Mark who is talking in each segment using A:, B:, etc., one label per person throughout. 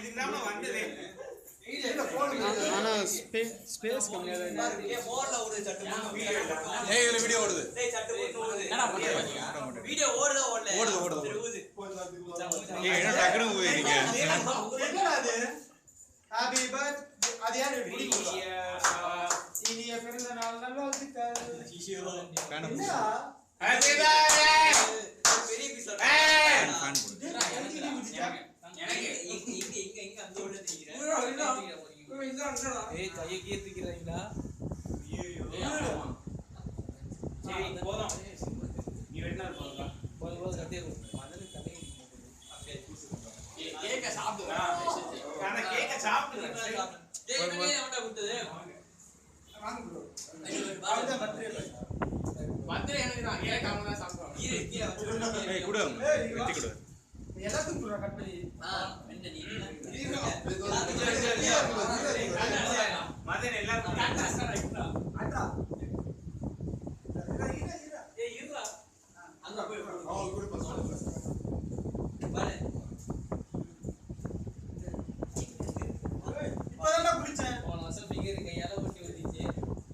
A: இது இல்லாம வந்ததே
B: ஆனா ஸ்பேஸ் கம்மியா தான் இருக்கு.
C: ஏய் போன்ல ஒரு சட்டு
D: வீடியோ ஓடுது.
C: டேய் சட்டு ஓடுது.
D: என்னடா பண்றீங்க?
C: வீடியோ ஓடுது.
D: ஓடுது.
A: ஏய் என்ன டக்குனு போறீங்க
E: என்னடா அது ஹேப்பி பர்த் அது யாரு இனிய பிறந்த நாள் நல்வாழ்த்துக்கள் என்னடா
A: ஹேப்பி பர்த்டே
C: பெரிய பீஸ்
A: ஃபன் போடு
C: எனக்கு இங்க அந்த ஓட நிக்கிறேன்
B: ஏய் கையை கீர்த்திக்கிறீங்களா?
A: சரி போதும் நீ வெட்டனா போறா
B: போது கட்டியே மதனு கதை
C: கேக்க சாப்பிடு
A: ஆனா கேக்க சாப்பிடுறேன்
C: டேய் இவனே அவன்ட விட்டது
E: வாங்க ப்ரோ
C: வாங்க
D: பர்த்டே எனக்கு தான். கேக் அவங்க தான் சாப்பிடுவாங்க.
C: கீழ வச்சு
A: ஏய் குடு வெட்டி குடு
E: எல்லாத்துக்கும் ப்ரோ கட் பண்ணி
C: என்ன நீ
A: மதன் எல்லாரும்
E: அட்ரா
C: ஏய் இருடா அங்க போய்
E: அவங்க கூட பாஸ்
C: பாரு
E: இப்போதான் குடிச்சேன்
C: போன வருஷம் ஃபிகர் கையால ஒட்டி வந்துச்சு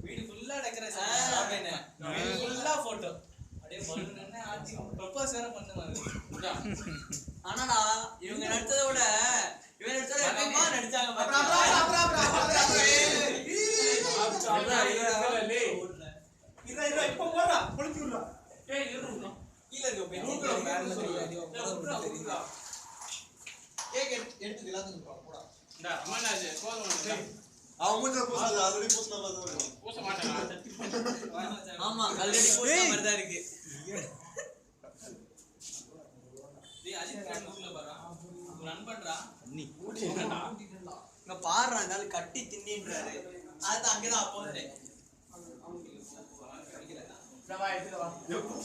C: வீடு ஃபுல்லா டெக்கரேஷன் சாப்பிட்டேன் வீடு ஃபுல்லா போட்டோ அப்படியே பலூன் என்ன ஆச்சு ப்ரொபோஸ் வேற பண்ணுவாங்க ஆனாடா இவங்க நடிச்சதை விட இவங்க நடிச்சதை அம்மா நடிச்சாங்க
E: இப்போ போறா குளிச்சு விடுறா
D: ஏய் இருடா.
C: கீழ இருக்க பெண் கேக் எடுத்து எல்லாத்துக்கும் போடா
D: இந்த அம்மனாஜ் போதும்.
E: அவன் மூஞ்ச பூசாத ஆல்ரெடி பூசன மாதிரி
D: பூச மாட்டாங்க.
C: ஆமா ஆல்ரெடி போட்ட மாதிரி தான் இருக்கு டேய் அஜித் ஃப்ரெண்ட் உள்ள பாறா ரன் பண்றா
A: நீ
C: இங்க பாறா இந்த ஆளு கட்டி தின்னின்றாரு அது அங்க தான் அப்போ வந்து
D: இந்த வா எடுத்து வா.
E: இருக்கு